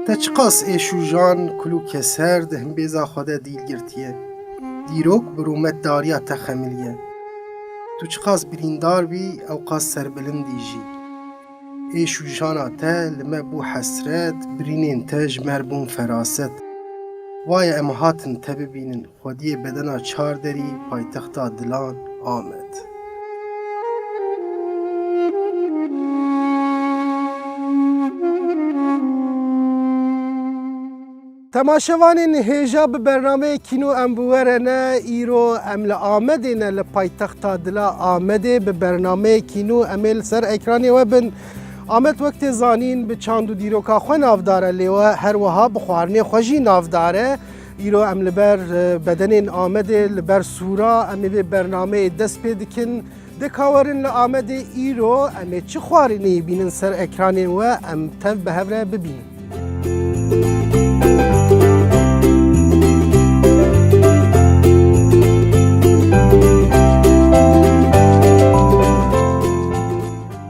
تا چقاس ایشوجان کلو کسر ده هم بیزا خدا دیل گرتیه دیروک برومت داریا تخمیلیه تو چقاس بریندار بی او قاس سربلندی جی ایشوجانا تا لما بو حسرت برینین تاج مربون فراست وای امهاتن تببینن خودی بدنا چار داری پایتختا دلان آمد تماشاوانین هیجا به برنامه کینو امبوورنه ایرو امل آمده نه لپایتختا دلا آمده به برنامه کینو امل سر اکرانی و بن آمد وقت زانین به چاندو دیروکا خو نافداره لیوه هر وها بخوارنی خوشی نافداره ایرو ام لبر بدنین آمده لبر سورا ام به برنامه دست پیدکن دکاورن لآمده ایرو ام چه خوارنی بینن سر اکرانی و ام تف به هفره ببینن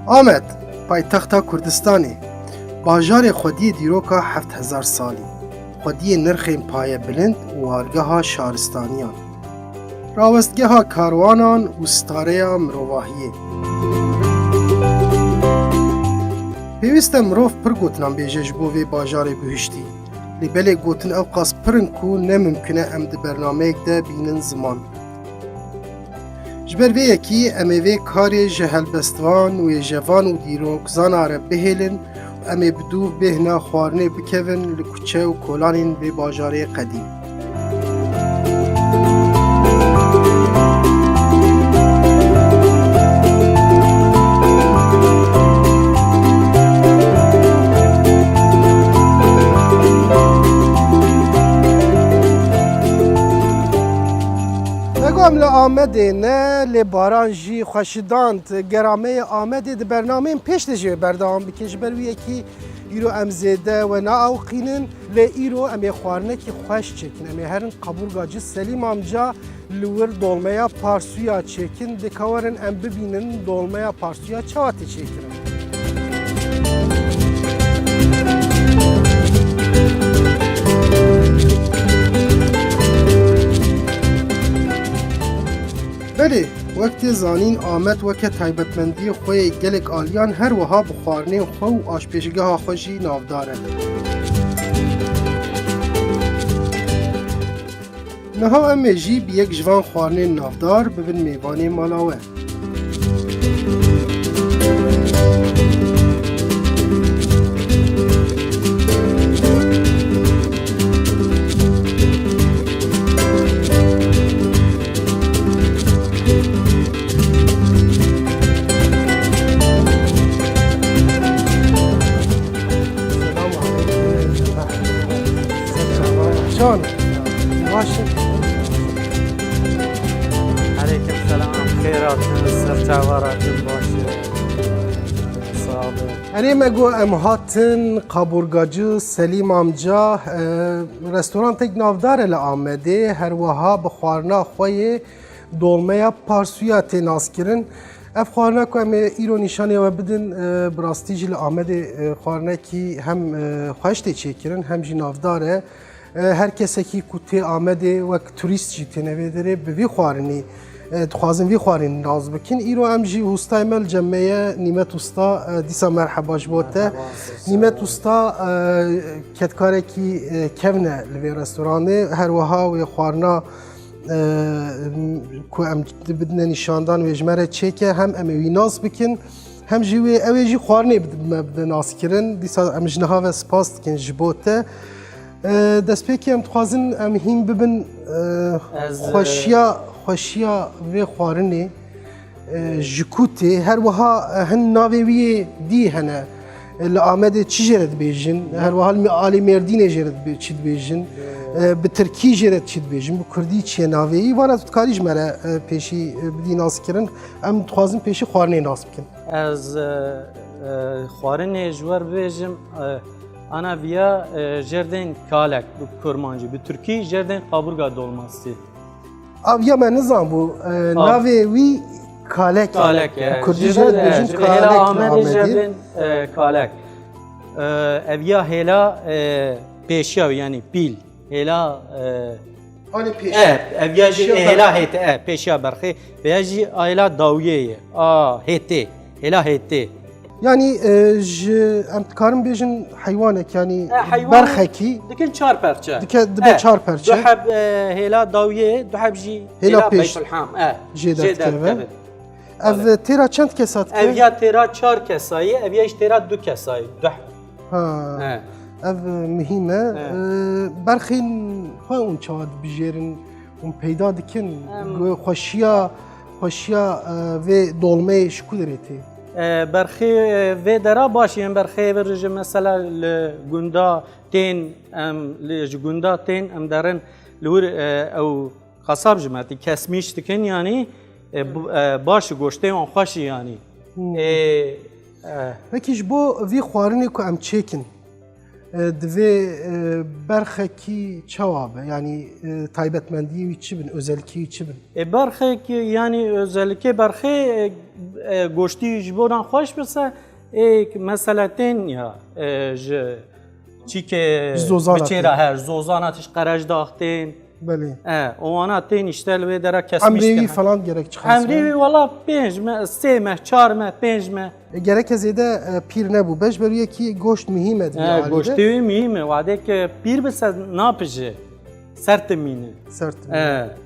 آمد پایتختا کردستانی باجار خودی دیروکا 7000 سالی خودی نرخین پایه بلند و وارگاه شارستانیان راوستگاه کاروانان و ستاره مروواهیه پیوست مروف پر گوتنان بیجش بووی باجار بهشتی لیبلی گوتن او قاس پرن کو نممکنه ام ده برنامه ده بینن زمان جبر وی یکی امی وی کاری جهل بستوان و جوان و دیروک زاناره بهلن و امی بدو بهنا خوارنه بکون لکوچه و کولانین به باجاره قدیم ل آمده نه لباران جی خوشدانت گرامه آمده ده برنامه پیش دجه بردام بکش بروی یکی ایرو امزده و نا اوقینن ل ایرو امی خوارنه کی خوش چکن امی هرن قبول گاجی سلیم امجا لور دولمیا پارسویا چکن دکاورن ام ببینن دولمیا پارسویا چواتی چکن بله وقت زانین آمد وقت تایبتمندی خوی گلک آلیان هر وها بخوارنه خو و آشپیشگاه خوشی نافداره نها ام جی بی یک جوان خوارنه نافدار ببین میوان مالاوه جان باشه علیکم سلام خیراتون سرچاوراتون باشه صابر انی مگو امهاتن قابورگاجو سلیم امجا رستوران تک نافدار لآمده هر وها بخوارنا خوی دولمه پارسویا تناس کرن اف خوارنا که ام ایرو نشانه و بدن براستیج لآمده خوارنا کی هم خوشت چه کرن هم جی نافداره هر کسی که کوتی آمده و توریست جی تنوی داره به وی خوارنی دخوازن وی خوارنی ناز بکن ایرو ام جی هستای مل جمعه نیمت استا دیسا مرحباش بوده نیمت استا کتکاره کی کونه لوی رستورانه هر وها و خوارنا که ام بدن نشاندان و اجمره چه که هم وی ناز بکن هم جی اوی جی خوارنی بده ناز کرن دیسا ام جنها و سپاس کن جبوته دست پیکی ام تخوازن ام هیم ببین خوشیا و خوارنه جکوتی هر وها هن ناوی دی هنه لآمده چی جرد بیجن هر وها عالی مردین جرد چید بیجن به ترکی جرد چید بیجن به کردی چی ناوی وانا تکاریج مره پیشی بدی ناس کرن ام تخوازن پیشی خوارنه ناس بکن از خوارنه جوار بیجم انا ویا جردن کالک bu kurmancı bu Türkiye jerdin kaburga dolması. Abi ya ben nizam bu nave vi kalek Kalek Kürdi jerd bejin kalek. Ahmet jerdin kalek. evya hela peşya yani pil hela Hani peş. evya Peşya hela hete peşya berxi veya jî ayla dawiye hete hela hete Yani ji em dikarin bêjin heywanek yani hayvan berxekî dikin çar perçe dibe çar perçe. duheb hela dawiye duheb jî Hela hela pêş. beytulham Jê dikeve. Ev têra çend kesa dike? evya tera çar kesayı evya jî tera du kesayı duh Ha. Ev mühim e. Berxîn xwe hûn çawa dibijêrin hûn peyda dikin xweşiya vê dolmeyê ji ku derê tê? berxê vê dera baş yên berxê vir ji mesela li gunda tên em ji gunda tên em derin li wir ew xesab ji me tî kesmîş dikin yanî baş goştê wan xweşî yanî Pekî ji bo vî xwarinê ku em çêkin divê berxekî çawa be yani taybetmendiyê wî çi bin özellikî wî çi bin? berxek yanî özellikê berxê goştî ji bo ran xweş bise mesela tên ya ji çîkê Zozana biçêra her zozana tîş qerej daxtên Belê. wana tên işte li wê dera Emrê kesmiş wî falan gerek çıxas. Emrê wî wala 5 me 3 me 4 me 5 me Gerek zêde pîr nebû. Beş berûyekî goşt mühîm e divê goştê wî mühîm e wadek pîr bise napije sertimîne Sert.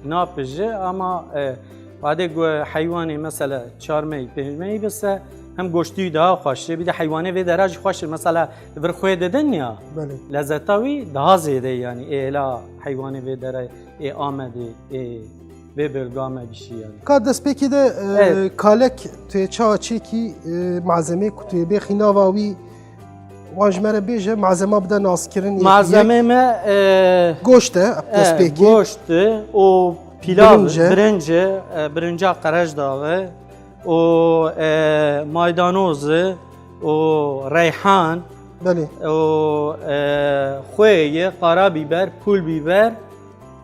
napije ama wadek heywanê mesela 4 me 5 me bise hem goştî daha xweş bir de heywanê vê dera jî xweş mesela vir xwê didin ya Belê. lezzeta wî daha zêde yani êla heywanê vê dera amedê vê bilga me bişî yani Ka destpêkê de kalek tuê çawa çêkî malzemê ku tu yê bêxî nava wî wan ji me re bêje malzema bide naskirin malzeme me goşt e destpêkê goşt û pilav Birinci. birinca qerej dağı û maydanoz û reyhan Belê. û xwê qara biber pul biber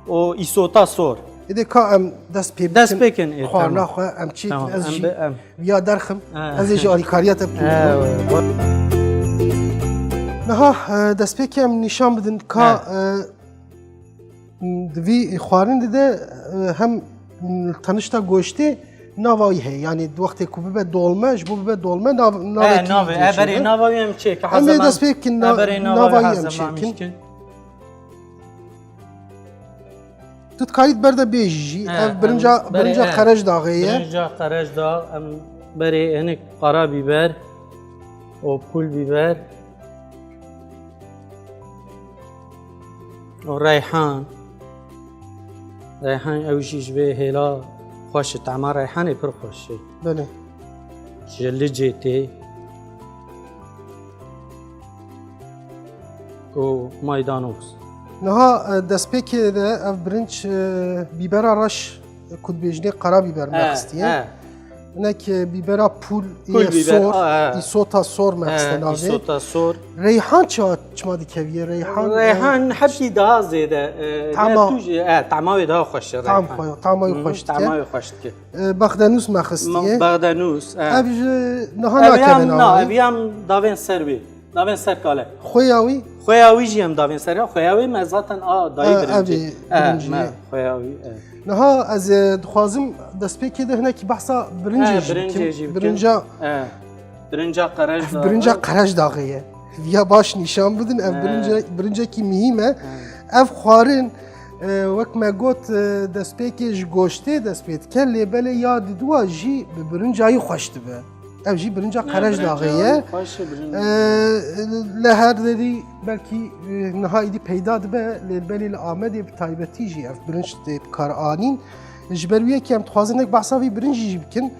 û îsota sor Êdê ka em dest pê dest pêkin xwarina xwe em çêkin ez jî viya derxim ez ê ji alîkariya te Niha destpêkê em nîşan bidin ka di vî xwarin de hem tanişta goştê nava wî heye yani di wextê ku bibe dolme ji bo bibe dolme navekî berê nava em çêk em ê dest pê bikin nava wî em çêkin Tu dikarî ber de bêjî jî ev birinca qerej dağı ye birinca qerej dağı em berê hinek qara biber û pul biber û reyhan ew jî ji vê hêla xweş e tema reyhanê pir xweş e Belê. ji licê tê û maydanoz Niha destpêkê de ev birinç bîbera reş ku dibêjinê qara bîber me xistiye hinek bîbera pul sor îsota sor me xiste navê îsota sor reyhan çima dikeviye reyhan hepsî daha zêde tema wê daha xweş e tama wî xweş tema dike wê xweş dike bexdenûs me xistiye Bexdenûs ev ji niha nakeve navê ev yam davên ser wê davên ser kale xweya wî Xoya wî jî em davên ser xoya wê me zaten dayî birincî xoya wî Niha ez dixwazim destpêkê de hinekî behsa birincê jî bikin birinca qerej birinca qerej dağı ye ya baş nîşan bidin ev birincekî mühîm e ev xwarin wek me got destpêkê ji goştê dest pê dike lêbelê ya diduwa jî bi birincayî xweş dibe ev jî birinca qerej dağı ye li her derî belkî niha êdî peyda dibe lêbelê li Amedê bi taybetî jî ev birinc tê bikar anîn ji ber wî yekî em dixwazin nek behsa vî birincî jî bikin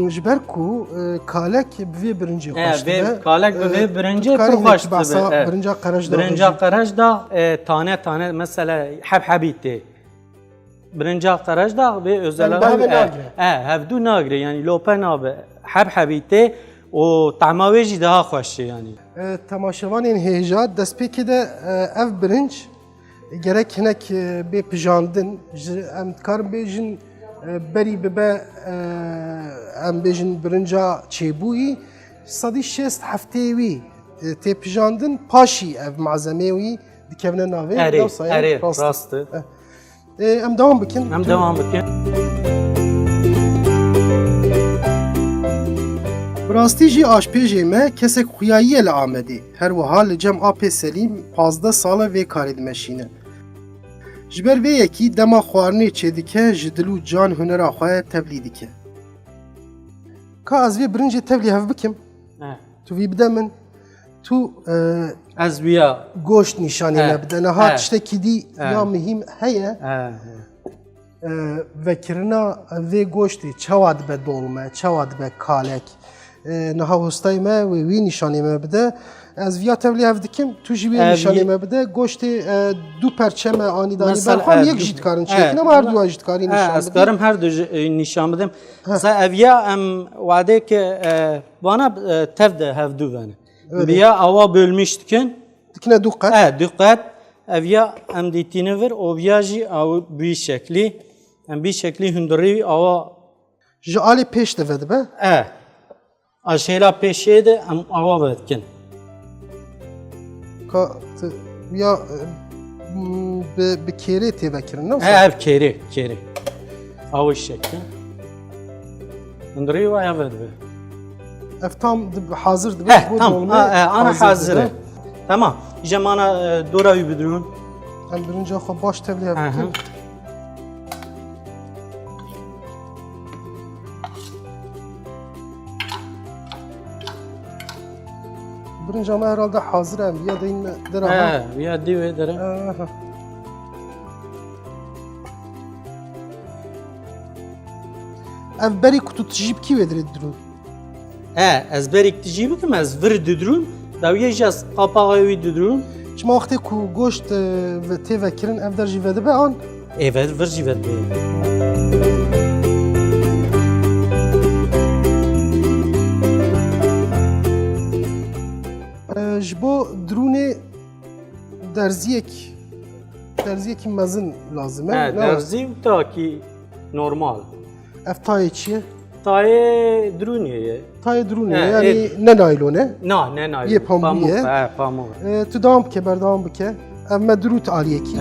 ji ber ku kalek bi vê birincî xweş dibe kalek bi vê birincî pir xweş dibe birinca qerej dağı birinca qerej dağı tane tane mesela hebhebî tê birinca qerej dağı vê özelliği hevdû nagire yani lope nabe hebhebî tê û tema wê jî daha xweş e yani temaşevanên hêja destpêkê de ev birinc gerek hinek bê pijandin em dikarin bêjin berî bibe em bêjin birinca çêbûyî sedî şêst heftê wî tepijandın paşi ev malzeme wî dikevne navê Erê rast e. Em devam bikin. Em devam bikin. Bi rastî jî aşpêjê me kesek xuyayiye li Amedê. Her wiha li cem apê Selîm 15 sala vê karê dimeşîne. Ji ber vê yekî dema xwarinê çêdike ji dil û can hunera xwe tevlî dike. Ka ez vê birincê tevlî hev bikim. Tu vî bide min. Tu Ez wiya goşt nîşanê me bide. Neha tiştekî dî ya mihîm heye. Vekirina vê goştê çawa dibe dolme, çawa dibe kalek. Niha hostayê me wî nîşanê me bide. Ez viya tevlî hev dikim, tu jî wê nîşanê me bide. Goştê du perçeme anîdanî berxwe yek jî dikarin çêkin ama her duan jî dikarî nîşan bidin. Ez karim her du nîşan bidim. Sa eviya em wadeke bana tev de hev du vene. Viya awa bölmüş dikin. Dikine du qet. Du qet. Eviya em dîtîne vir o viya jî ew bî şeklî. Em bî şeklî hundirî awa Ji alê pêş de vedibe. Aşêla pêşê de em awa vedikin. Ka ya bi kêrê tê vekirin ne? Ev kêrê. Awa şekli. Hundirî waya vedibe. Ev tam hazır dibe. Tamam. Ana hazır. Tamam. Jemana dora wî bidrûn. Em birinci xwe baş tevlî hev bikin. Birinci ama herhalde hazır em ya da yine dera. Ya divê dere. Ev berî ku tu tijî bikî wê dirê dirûn. Ez berek tijî bikim ez vir didrûn. Dawiyê jî ez qapaxa wî didrûn. Çima wextê ku goşt tê vekirin ev der jî vedibe an. Evet vir jî vedibe. Ji bo dirûnê derziyekî mezin lazim e. Derzî takî normal. Ev tayê çi ye? Tayê dirûnê ye. Tayê dirûnê ye yani ne naylon e? Ne naylon. Yê pamuk ye. Pamuk. Tu devam bike berdewam bike. Ev me dirût aliyekî.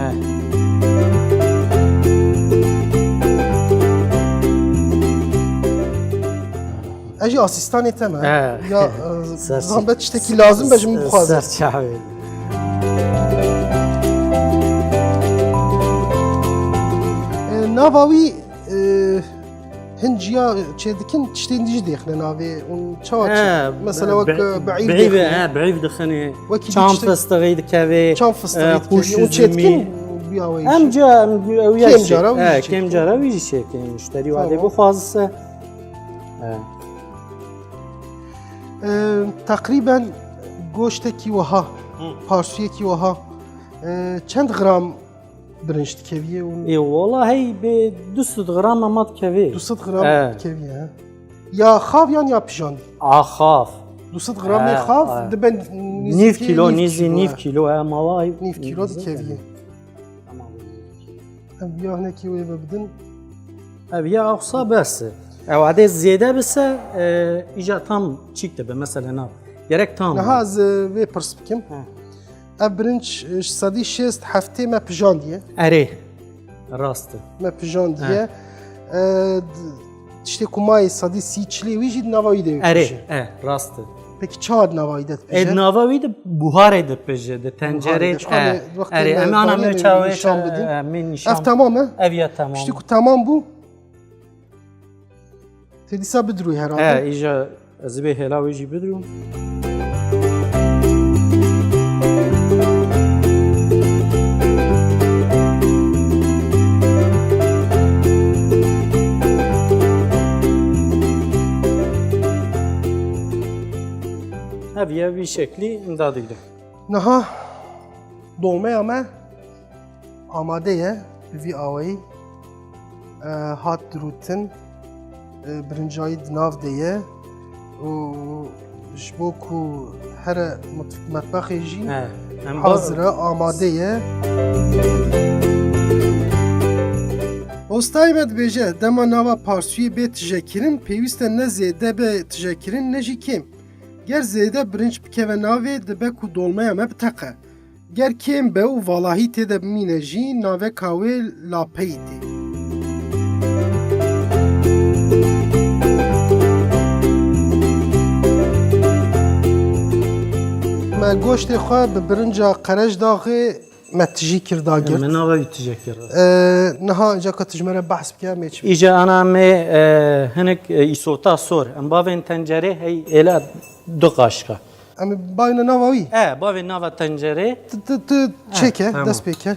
Ez jî asistanê te me. Ya zahmet tiştekî lazim be ji min bixwaze. Serçavê. Nava wî hinciya çê dikin tiştên dijî dêxine navê û çawa çi. Mesela wek Beîv dixine. Çam fıstığî dikevê. Çam fıstığî dikevê. Û çê dikin Em cara wî jî şeklî müşterî wadê bixwazise. Teqrîben goştekî wiha, parsûyekî wiha çend gram birinç dikeviye û Wala hey bê 200 gram ema dikevê. 200 gram dikeviye he. Ya xav yan ya pijand? Xav. 200 gramê xav dibe Nîv kilo nîzî nîv kilo mava nîv kilo dikeviye. Ev ya hinekî wê bibidin. Ev ya awsa bes. Ew adê zêde bise îja tam çîk dibe mesela nav. Gerek tam. Niha ez vê pirs bikim. Ev birinç sedî şêst heftê me pijandiye. Erê. Rast e. Me pijandiye. Tiştê ku mayê sedî sî çilê wî jî di nava wî de Erê. Rast e. Peki çawa di nava wî de dipije? Ed nava wî de buharê dipije, di tencerê. Erê. Em ana me çawê min nîşan. Ev tamam e? Ev ya tamam. Tiştê ku tamam bû tê dîsa bidrûyî herhalde. İja ez bê hêla wî jî bidrûm. Ev ya vî şeklî imdad digre. Niha dolmeya me amade ye bi vî awayî hat dirûtin birincayî di nav de ye û ji bo ku here metbexê jî hazir e amade ye. Ostayê me dibêje dema nava parsûyê bê tijekirin pêwîst e ne zêde be tijekirin ne jî kêm. ger zêde birinç bikeve navê dibe ku dolmeya me biteqe. Ger kêm be û valahî têde bimîne jî naveka wê lapeyî tê. Me goştê xwe bi birinca qerej daxê me tijî kir dagir. من ناوی تجکر Niha caka tijmere behs bike me çi. ایجا انا می هنک ایسوتا سور ام باوین تنجره هی الا دو قاشقه Em ê bayna nava wî. باوین ناوا تنجره Tu çêke tamam. dest pê ker.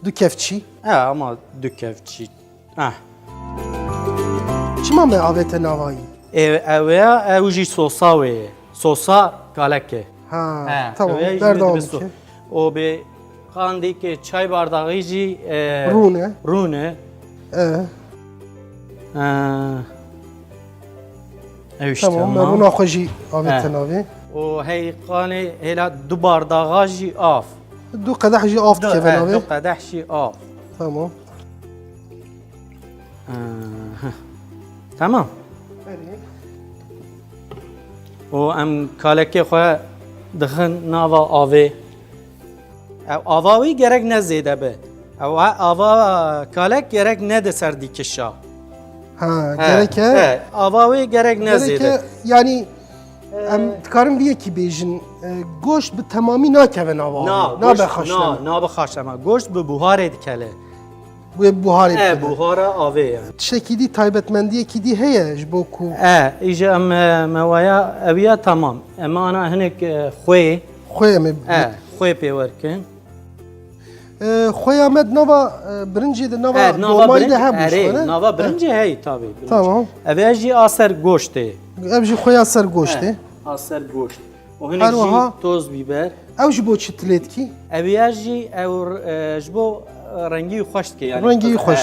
Du kevçî. اما دو کفچی Çima me avête nava wî? اویا اوجی سوسا وی سوسا کالکه Ha tamam berdevam bike. او به خاندی که چای بارداغی جی Rûne. رونه اوش Tamam me تمام bûna xwe jî avête navê. و هی قانه هلا دو بارداغا جی آف Du qedeh jî av dikeve دو navê. قدح جی آف Tamam. تمام و ام کالکی خواه دخن ناوا آوه او آواوی گرک نزیده به او آوا کالک گرک نده سر دیکشا Ha gereke. آواوی گرک نزیده Gereke yani em dikarin viyekî bêjin goşt bi temamî nakeve nava نا wî. Nabe xweştem. نا بخاش اما گوشت به بوهاره دکله Bu ê buharê dike. بوهاره آوه yani Tiştekî dî taybetmendiyekî dî heye ji bo ku ایجا ام موایا اویا تمام اما انا هنک خوی xwe em ê خوی پیورکن xweya me di nava birincê de nava dolmayî de hebû ji ne? ناوا برنجه هی تابی Tamam. اویا جی آسر گوشته Ev jî xweya ser goştê. آسر گوشت و هر هنک وها. جی توز بیبر Ew ji bo çi tilêdikî? اویا جی او جبو رنگی خوشت که یعنی Rengî xweş.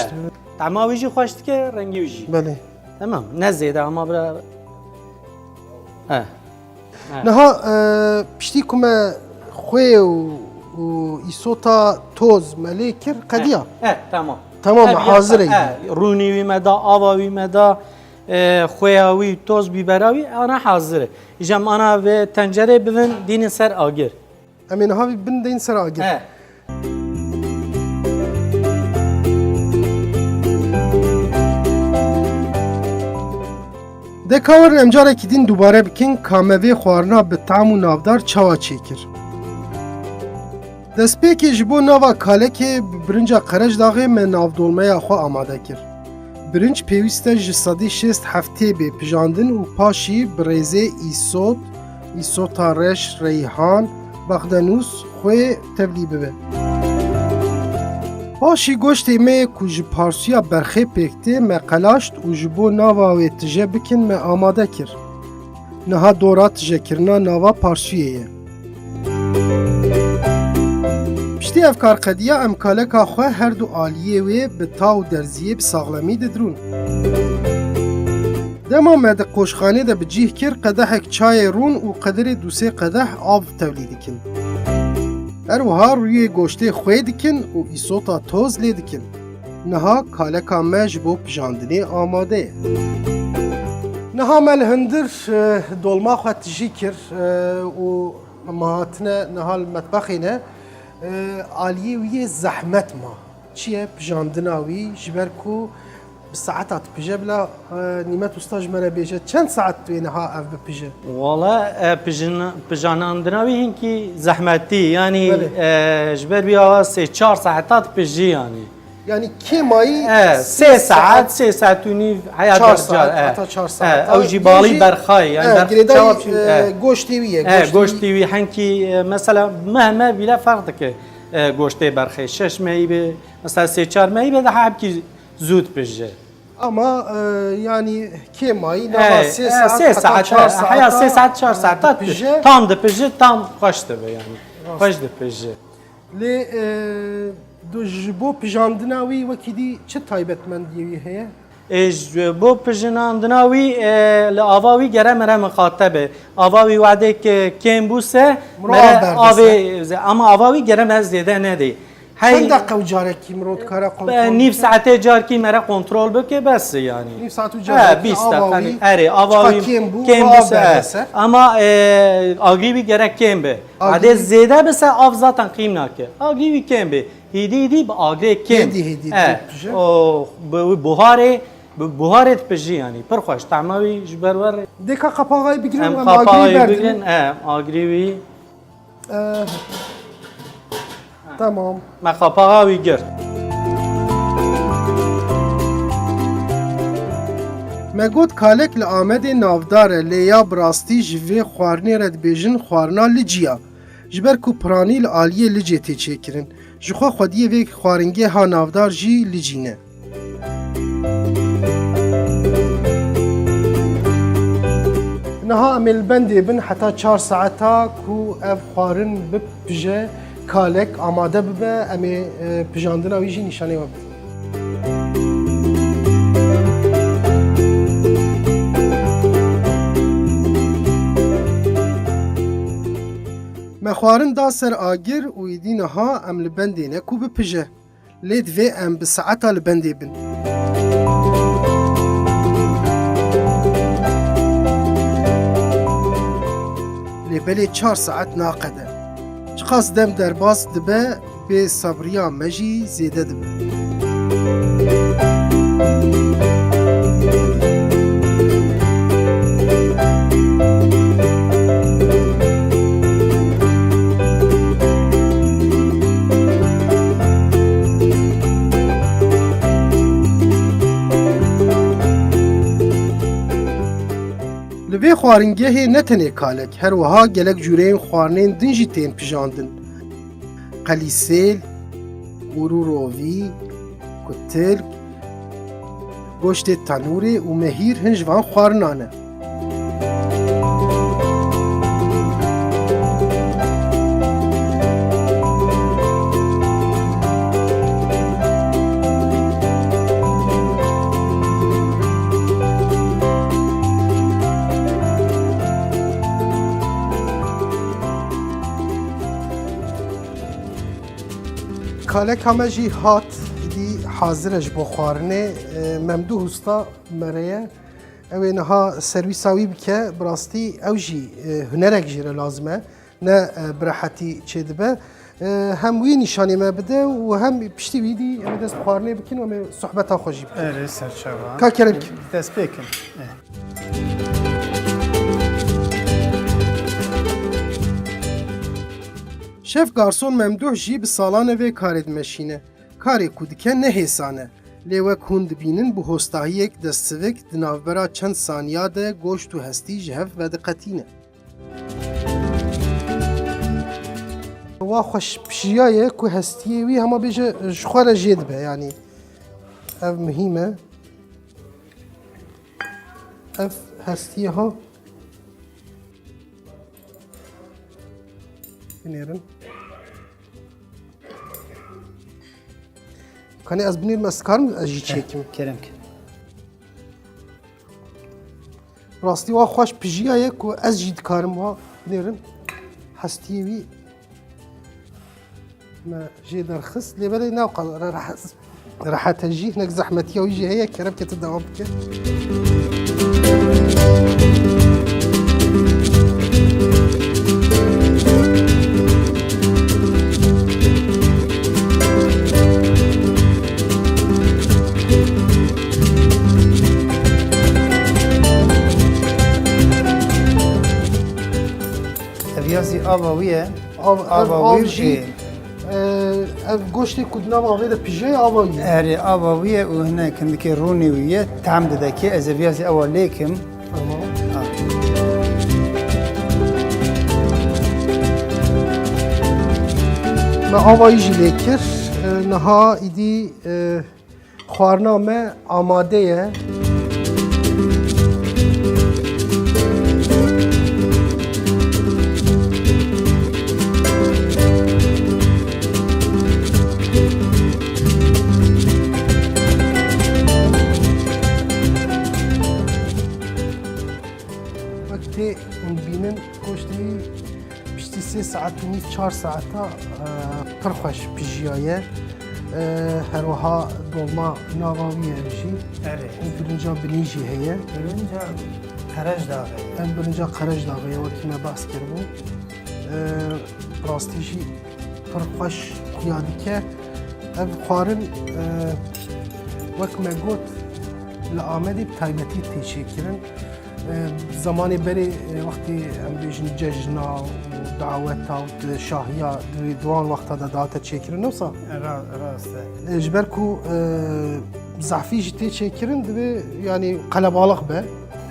طعماوی جی خوشت که رنگی جی Belê. تمام نزیده اما برا Niha piştî ku me xwê û îsota toz me lê kir qediya. تمام Tamam hazır ey. رونی وی مدا آواوی مدا خویاوی توز بیبراوی انا حاضره جم انا و تنجره ببین دین سر آگر Em ê niha vî bin deyên ser agir. Dekawerin em carekî din dubare bikin kamevê xwarina bi tam û navdar çawa çêkir. Destpêkê ji bo nava kalekê bi birinca qerej daxê me navdolmeya xwe amade kir. Birinc pêwîst e ji sedî şêst heftê bê pijandin û paşî bi rêzê îsot, îsota reş, reyhan, baxdenûs xwê tevlî bibe. Paşî goştê me ku ji parsuya berxê pêktê me qelaşt û ji bo nava wê tije bikin me amade kir. Niha dora tijekirina nava parsuyê ye. Piştî ev karqediya em kaleka xwe her du aliyê wê bi ta û derziyê bi saxlemî didrûn. Dema me di qoşxanê de bi cih kir qedehek çayê rûn û qedirê dûsê qedeh av tevlî dikin. Her wiha rûyê goştê xwê dikin û îsota toz lê dikin. Niha kaleka me ji bo pijandinê amade ye. Niha me li hindir dolma xwe tijî kir û me hatine niha li metbexê ne aliyê wî yê zehmet ma. Çi ye pijandina wî ji ber ku bi saeta dipije bila nîmet usta ji me re bêje çend saet tu yê niha ev bipije? والا پجاناندناوی هنکی زحمتی یعنی بله. جبر بیا 3-4 ساعتات پجی یعنی Yani kemayı 3 ساعت 3 ساعت و نیو حیات 4 saat hatta 4 saat. او جبالی برخای یعنی جواب گوشتی ویه گوشتی وی هنکی مثلا مهما بلا فرق که گوشتی برخای 6 ماهی به مثلا 3-4 ماهی به ده کی زود پجه ama yani kemayı 3 ساعت حیا 3 ساعت 4 ساعت pije tam da pije tam خوشته به یعنی خوش ده پجه li ji bo pijandina wî wekî dî çi taybetmendiyê wî heye? بو پژناندناوی ل آواوی گره مره مخاطبه آواوی وعده که کم بوسه مره آوی اما آواوی گره مز دیده ندی چند دقیقه و جارکی مرود کارا کنترل نیف ساعته جارکی مرا کنترل بکه بس یعنی نیف ساعت و 20 جارکی دقیقه اره آواوی کم بو کم آب بس برسه اما آگریبی گرک کم به عده زیاده بس آب ذاتن قیم نکه آگریبی کم به هیدی با آگری کم هیدی او بوهارت بجی یعنی پر خوش طعموی جبرور دیکا قپاقای بگیرن ام و آگری خاپای بردن بگن آگریبی تمام ما خاپاوی گرد مگوت کالک لآمد نافدار لیا براستی جوی خوارنی رد بیجن خوارنا لجیا جبر کو پرانی لآلیه لجه تی چکرن جخوا خودیه وی خوارنگی ها نافدار جی لجینه نها امل بندی بن حتی 4 ساعتا کو اف خوارن بپجه کالک آماده ببه امی پجاندنا ویجی نشانه وبد مخوارن دا سر آگر و ایدین ها ام لبندینه کو بپجه لید وی ام بساعتا لبندی بن لبلی 4 ساعت ناقده چقاس دم در باز دبه به صبریا مجی زیده دبه لوی خوارنگه نتنه کالک هر وها گلک جورین خوارنین دنجی تین پجاندن قلیسیل ورو رووی کتلک گوشت تنوری و مهیر هنجوان خوارنانه کالک همه جی هات دی حاضرش بو خوارنه ممدو هستا مریه اوه نها سرویساوی بکه براستی او جی هنرک جیره لازمه نه براحتی چه دبه هم وی نشانی ما بده و هم پشتی ویدی ام دست خوارنه بکن و ام صحبتا خوشی بکن اره سرچاوه که کرم که دست بکن شف گارسون ممدوح جی به سالانه و کارید مشینه کاری کودکه نه حسانه لیوک هند بینن بو هستاهی یک دستوک دناوبرا چند ثانیه ده گوشت و هستی جهف و دقتینه وا خوش پشیایه که هستیه وی همه بیجه جخوار جید به یعنی اف مهمه اف هستیه ها بنيرن كان از بنير مسكارم اجي تشيكم کرم که راستي وا خوش بجيا يك از جيد كارم وا بنيرن حستي وي ما جي درخص لي بالي ناقل راح تجي هناك زحمتي ويجي هي كرم كتداوم بك اویازی آواویه آواوی جی اف گوشتی کدنا آواوی ده پیجه آواوی اره آواویه و هنه کندکی رونی ویه تعم داده که از اویازی آوا لیکم ما آوایی جی لیکر نها ایدی خوارنامه آماده یه وقتی اون بینن گوشتی پشتی 3 ساعت و نیم 4 ساعتا پرخوش پیجیایه هروها dolma navawiye jî اره birinca bilinci heye برونجا قرج داغه em birinca qerej daxuye wekî me behs kiribû rastî jî pir xweş xuya dike ev xwarin wek me got li Amedê bi taybetî tê çêkirin zamanê berê wextê em bêjin cejna û daweta û şahiya diwan wexta de date çêkirin wisa راسته ji ber ku zehfî jî tê çêkirin divê yanî qelebalix be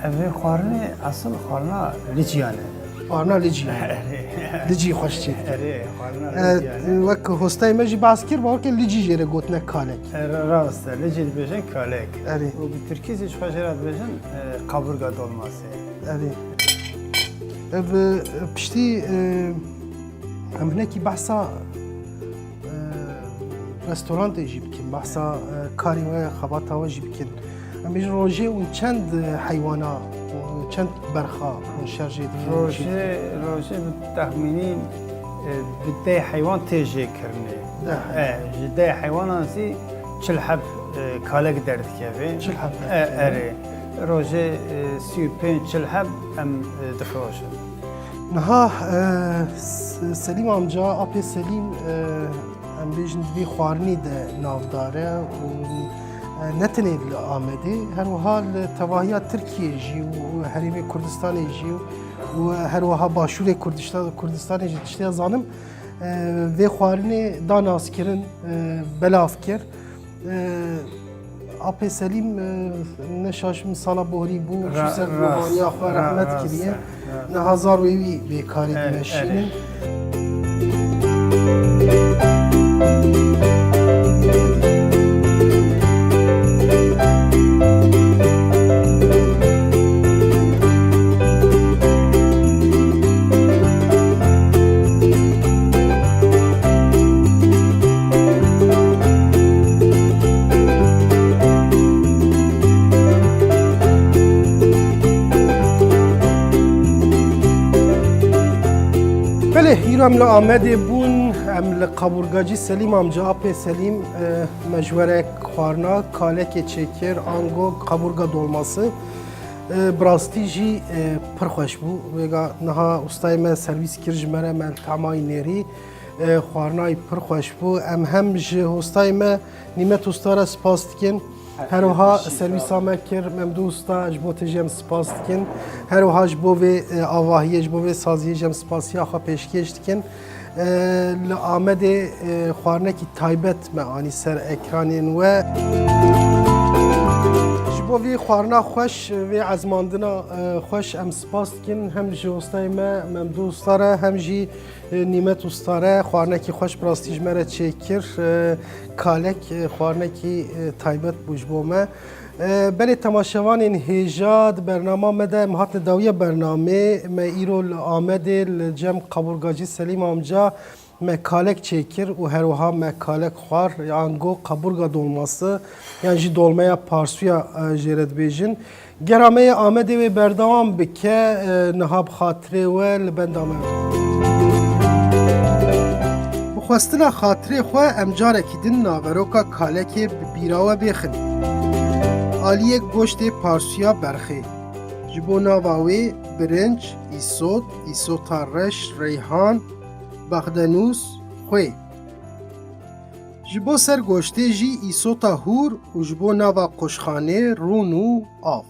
اوه خوارنه اصل خوارنا لجیانه xwarina licî licî xweş çêk اره خوارنا wek hostayê me jî behs kir bawke licî jê re gotina kalek راسته لجی بیشن کالک Ere. و به ترکی زیش خوشرات بیشن kaburga dolması erê ev piştî em hinekî behsa restorantê jî bikin behsa karê we xebata we jî bikin em bêjin rojê û çend heywana çend berxa û şerjê روشه به تخمینی ده حیوان تیجه کرنه ده حیوان هستی 40 حب کالک درد کهوه 40 حب اره روشه 35 حب ام دخوشه Niha Selîm amca, apê Selîm em bêjin divê xwarinê de navdar e û ne tenê li Amedê her wiha li tevahiya Tirkiyê jî û Herêmê Kurdistanê jî û her wiha Başûrê Kurdistanê jî tiştê zanim vê xwarinê da naskirin belav kir apê Selîm ne şaşim sala borî bû ji ser qurbanîya xwe rehmet kiriye ne hezar wê wî bêkarî dimeşînin Belê îro em li Amedê bûn em li qaburgacî Selîm amca apê Selîm mejwerek xwarina kalekê çêkir ango qaburga dolması bi rastî jî pir xweş bû wêga niha ustayê me servîs kir ji me re me temayî nêrî xwarinayê pir xweş bû em hem ji hostayê me Nîmet usta re spas dikin her wiha servîsa me kir Memdû usta ji bo te jî em spas dikin her wiha ji bo vê avahiyê ji bo vê saziyê jî em spasiya xwe pêşkêş dikin li Amedê xwarinekî taybet me anî ser ekranên we ji bo vê xwarina xweş vê ezmandina xweş em spas dikin hem ji hostayê me Memdû usta re hem jî Nîmet usta re xwarinekî xweş bi rastî ji me re çêkir kalek xwarinekî taybet bû ji bo me belê temaşevanên hêja di bernama me de em hatine dawiya bernamê me îro li Amedê li cem qaburgacî Selîm amca me kalek çêkir û her wiha me kalek xwar yan go qaburga dolması yan jî dolmeya parsuya jê re dibêjin gera me yê Amedê wê berdewam bike niha bi xatirê we li benda me xwestina xatirê xwe em carekî din naveroka kalekê bi bîra we bêxin aliyek goştê parsuya berxê ji bo nava wê birinc îsot îsota reş reyhan bexdenûs xwê ji bo ser goştê jî îsota hûr û ji bo nava qoşxanê rûn û av